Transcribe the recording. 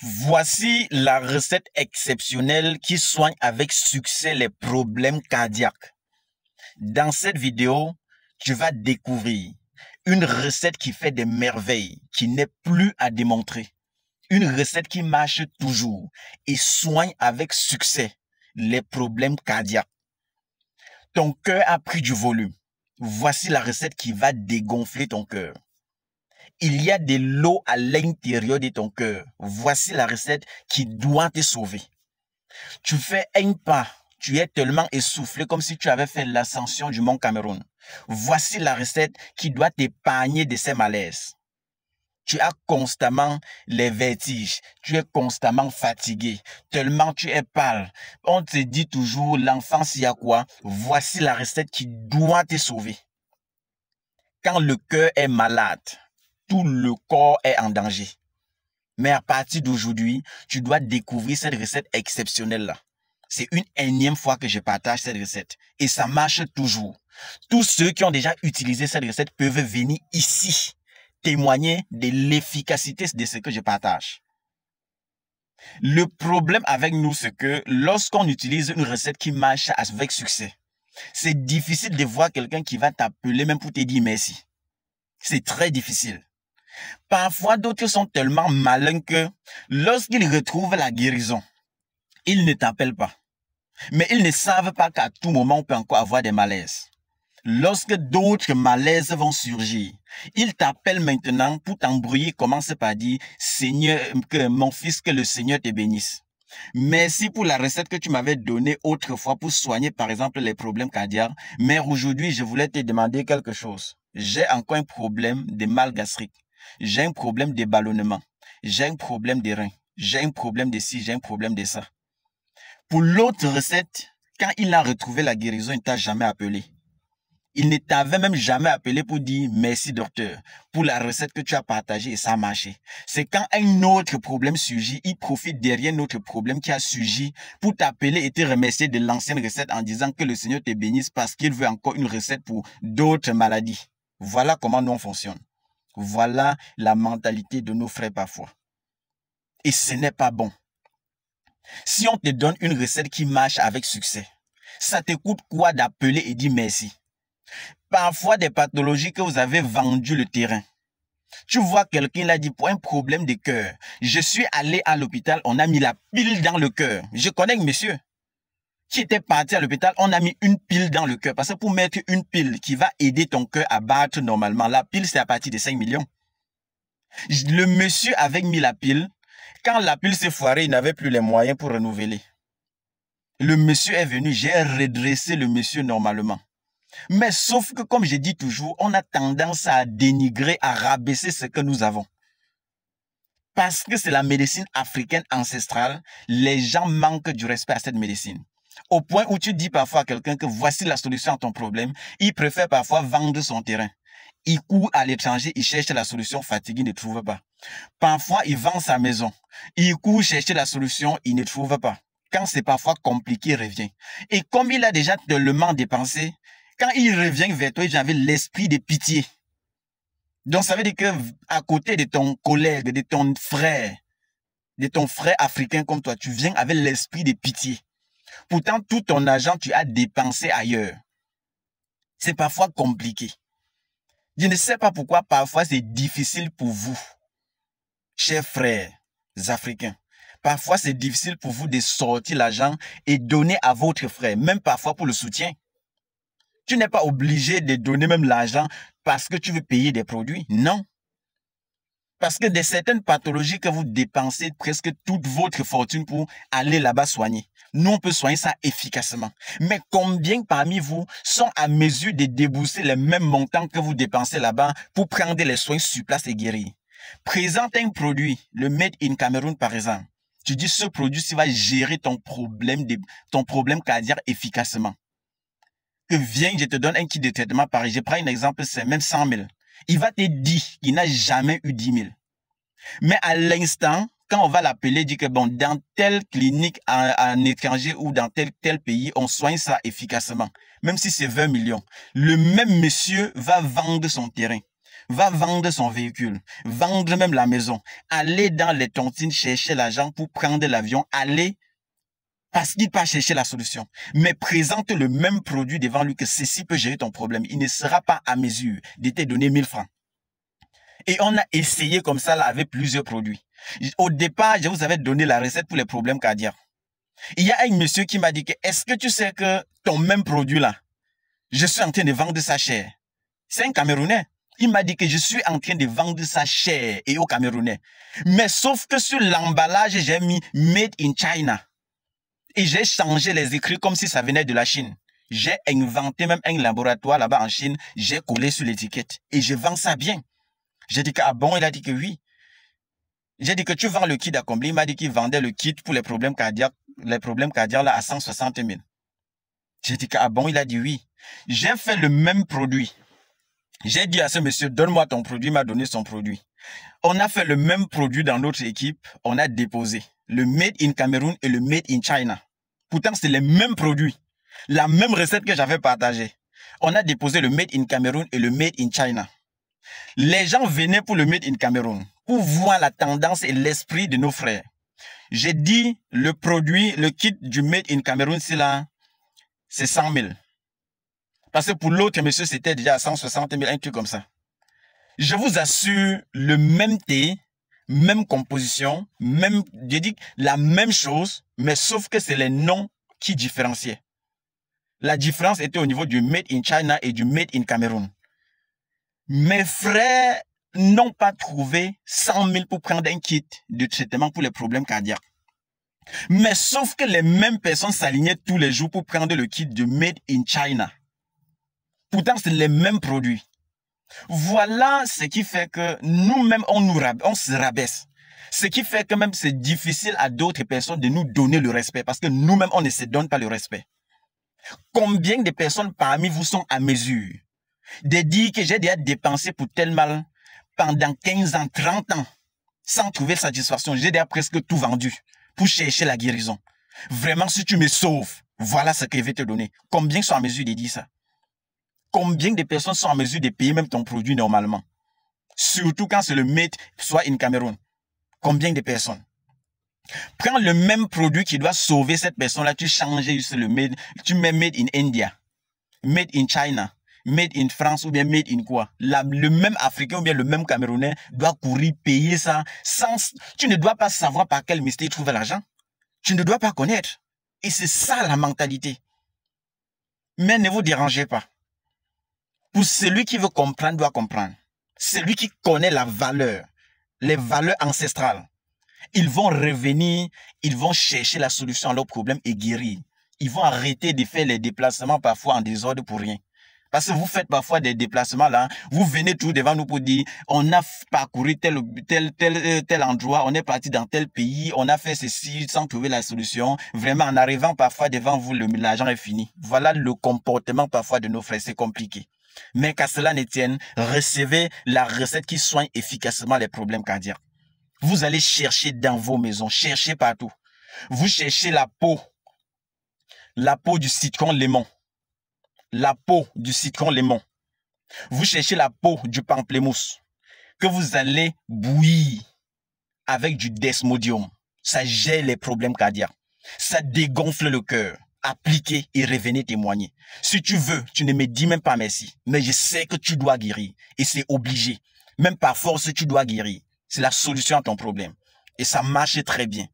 Voici la recette exceptionnelle qui soigne avec succès les problèmes cardiaques. Dans cette vidéo, tu vas découvrir une recette qui fait des merveilles, qui n'est plus à démontrer. Une recette qui marche toujours et soigne avec succès les problèmes cardiaques. Ton cœur a pris du volume. Voici la recette qui va dégonfler ton cœur. Il y a de l'eau à l'intérieur de ton cœur. Voici la recette qui doit te sauver. Tu fais un pas, tu es tellement essoufflé comme si tu avais fait l'ascension du mont Cameroun. Voici la recette qui doit t'épargner de ces malaises. Tu as constamment les vertiges, tu es constamment fatigué, tellement tu es pâle. On te dit toujours, l'enfance, il y a quoi? Voici la recette qui doit te sauver. Quand le cœur est malade, tout le corps est en danger. Mais à partir d'aujourd'hui, tu dois découvrir cette recette exceptionnelle-là. C'est une énième fois que je partage cette recette. Et ça marche toujours. Tous ceux qui ont déjà utilisé cette recette peuvent venir ici témoigner de l'efficacité de ce que je partage. Le problème avec nous, c'est que lorsqu'on utilise une recette qui marche avec succès, c'est difficile de voir quelqu'un qui va t'appeler même pour te dire merci. C'est très difficile. Parfois, d'autres sont tellement malins que lorsqu'ils retrouvent la guérison, ils ne t'appellent pas. Mais ils ne savent pas qu'à tout moment, on peut encore avoir des malaises. Lorsque d'autres malaises vont surgir, ils t'appellent maintenant pour t'embrouiller. Commence par dire, Seigneur, que mon fils, que le Seigneur te bénisse. Merci pour la recette que tu m'avais donnée autrefois pour soigner, par exemple, les problèmes cardiaques. Mais aujourd'hui, je voulais te demander quelque chose. J'ai encore un problème de mal gastrique. J'ai un problème de ballonnement. J'ai un problème de rein. J'ai un problème de ci, j'ai un problème de ça. Pour l'autre recette, quand il a retrouvé la guérison, il ne t'a jamais appelé. Il ne t'avait même jamais appelé pour dire merci docteur pour la recette que tu as partagée et ça a marché. C'est quand un autre problème surgit, il profite derrière notre problème qui a surgi pour t'appeler et te remercier de l'ancienne recette en disant que le Seigneur te bénisse parce qu'il veut encore une recette pour d'autres maladies. Voilà comment nous on fonctionne. Voilà la mentalité de nos frères parfois. Et ce n'est pas bon. Si on te donne une recette qui marche avec succès, ça te coûte quoi d'appeler et dire merci? Parfois, des pathologies que vous avez vendues le terrain. Tu vois quelqu'un l'a dit pour un problème de cœur. Je suis allé à l'hôpital, on a mis la pile dans le cœur. Je connais un monsieur qui était parti à l'hôpital, on a mis une pile dans le cœur. Parce que pour mettre une pile qui va aider ton cœur à battre normalement, la pile c'est à partir de 5 millions. Le monsieur avait mis la pile. Quand la pile s'est foirée, il n'avait plus les moyens pour renouveler. Le monsieur est venu, j'ai redressé le monsieur normalement. Mais sauf que, comme je dis toujours, on a tendance à dénigrer, à rabaisser ce que nous avons. Parce que c'est la médecine africaine ancestrale, les gens manquent du respect à cette médecine. Au point où tu dis parfois à quelqu'un que voici la solution à ton problème, il préfère parfois vendre son terrain. Il court à l'étranger, il cherche la solution, fatigué, il ne trouve pas. Parfois, il vend sa maison. Il court chercher la solution, il ne trouve pas. Quand c'est parfois compliqué, il revient. Et comme il a déjà tellement dépensé, quand il revient vers toi, j'avais l'esprit de pitié. Donc, ça veut dire que à côté de ton collègue, de ton frère africain comme toi, tu viens avec l'esprit de pitié. Pourtant, tout ton argent, tu as dépensé ailleurs. C'est parfois compliqué. Je ne sais pas pourquoi parfois c'est difficile pour vous, chers frères africains. Parfois, c'est difficile pour vous de sortir l'argent et donner à votre frère, même parfois pour le soutien. Tu n'es pas obligé de donner même l'argent parce que tu veux payer des produits. Non. Parce que de certaines pathologies que vous dépensez presque toute votre fortune pour aller là-bas soigner. Nous, on peut soigner ça efficacement. Mais combien parmi vous sont à mesure de débourser les mêmes montants que vous dépensez là-bas pour prendre les soins sur place et guérir? Présente un produit, le Made in Cameroun par exemple. Tu dis ce produit-ci va gérer ton problème cardiaque efficacement. Que viens, je te donne un kit de traitement pareil. Je prends un exemple, c'est même 100 000. Il va te dire qu'il n'a jamais eu 10 000. Mais à l'instant, quand on va l'appeler, dit que bon, dans telle clinique en étranger ou dans tel pays, on soigne ça efficacement. Même si c'est 20 millions. Le même monsieur va vendre son terrain. va vendre son véhicule, vendre même la maison, aller dans les tontines chercher l'argent pour prendre l'avion, aller parce qu'il va chercher la solution. Mais présente le même produit devant lui que ceci peut gérer ton problème. Il ne sera pas à mesure de te donner 1000 francs. Et on a essayé comme ça là avec plusieurs produits. Au départ, je vous avais donné la recette pour les problèmes cardiaques. Il y a un monsieur qui m'a dit que est-ce que tu sais que ton même produit là, je suis en train de vendre ça cher. C'est un Camerounais. Il m'a dit que je suis en train de vendre ça cher et au Camerounais. Mais sauf que sur l'emballage, j'ai mis Made in China. Et j'ai changé les écrits comme si ça venait de la Chine. J'ai inventé même un laboratoire là-bas en Chine. J'ai collé sur l'étiquette. Et je vends ça bien. J'ai dit que, ah bon, il a dit que oui. J'ai dit que tu vends le kit à combien? Il m'a dit qu'il vendait le kit pour les problèmes cardiaques là à 160 000. J'ai dit que, ah bon, il a dit oui. J'ai fait le même produit. J'ai dit à ce monsieur, donne-moi ton produit, il m'a donné son produit. On a fait le même produit dans notre équipe, on a déposé le Made in Cameroun et le Made in China. Pourtant, c'est les mêmes produits, la même recette que j'avais partagée. On a déposé le Made in Cameroun et le Made in China. Les gens venaient pour le Made in Cameroun, pour voir la tendance et l'esprit de nos frères. J'ai dit, le produit, le kit du Made in Cameroun, c'est 100 000. Parce que pour l'autre monsieur, c'était déjà à 160 000, un truc comme ça. Je vous assure, le même thé, même composition, je dis la même chose, mais sauf que c'est les noms qui différenciaient. La différence était au niveau du Made in China et du Made in Cameroun. Mes frères n'ont pas trouvé 100 000 pour prendre un kit de traitement pour les problèmes cardiaques. Mais sauf que les mêmes personnes s'alignaient tous les jours pour prendre le kit de Made in China. Pourtant, c'est les mêmes produits. Voilà ce qui fait que nous-mêmes, on se rabaisse. Ce qui fait que même c'est difficile à d'autres personnes de nous donner le respect parce que nous-mêmes, on ne se donne pas le respect. Combien de personnes parmi vous sont à mesure de dire que j'ai déjà dépensé pour tel mal pendant 15 ans, 30 ans sans trouver satisfaction. J'ai déjà presque tout vendu pour chercher la guérison. Vraiment, si tu me sauves, voilà ce que je vais te donner. Combien sont à mesure de dire ça? Combien de personnes sont en mesure de payer même ton produit normalement? Surtout quand c'est le Made, soit in Cameroun. Combien de personnes? Prends le même produit qui doit sauver cette personne-là, tu changes juste le Made, tu mets Made in India, Made in China, Made in France ou bien Made in quoi? Le même Africain ou bien le même Camerounais doit courir payer ça sans... Tu ne dois pas savoir par quel mystère trouver l'argent. Tu ne dois pas connaître. Et c'est ça la mentalité. Mais ne vous dérangez pas. Pour celui qui veut comprendre, doit comprendre. Celui qui connaît la valeur, les valeurs ancestrales, ils vont revenir, ils vont chercher la solution à leurs problèmes et guérir. Ils vont arrêter de faire les déplacements parfois en désordre pour rien. Parce que vous faites parfois des déplacements là, vous venez tout devant nous pour dire, on a parcouru tel endroit, on est parti dans tel pays, on a fait ceci sans trouver la solution. Vraiment, en arrivant parfois devant vous, l'argent est fini. Voilà le comportement parfois de nos frères, c'est compliqué. Mais qu'à cela ne tienne, recevez la recette qui soigne efficacement les problèmes cardiaques. Vous allez chercher dans vos maisons, cherchez partout. Vous cherchez la peau du citron lemon. La peau du citron lemon. Vous cherchez la peau du pamplemousse que vous allez bouillir avec du desmodium. Ça gère les problèmes cardiaques. Ça dégonfle le cœur. Appliquez et revenez témoigner. Si tu veux, tu ne me dis même pas merci. Mais je sais que tu dois guérir. Et c'est obligé. Même par force, tu dois guérir. C'est la solution à ton problème. Et ça marche très bien.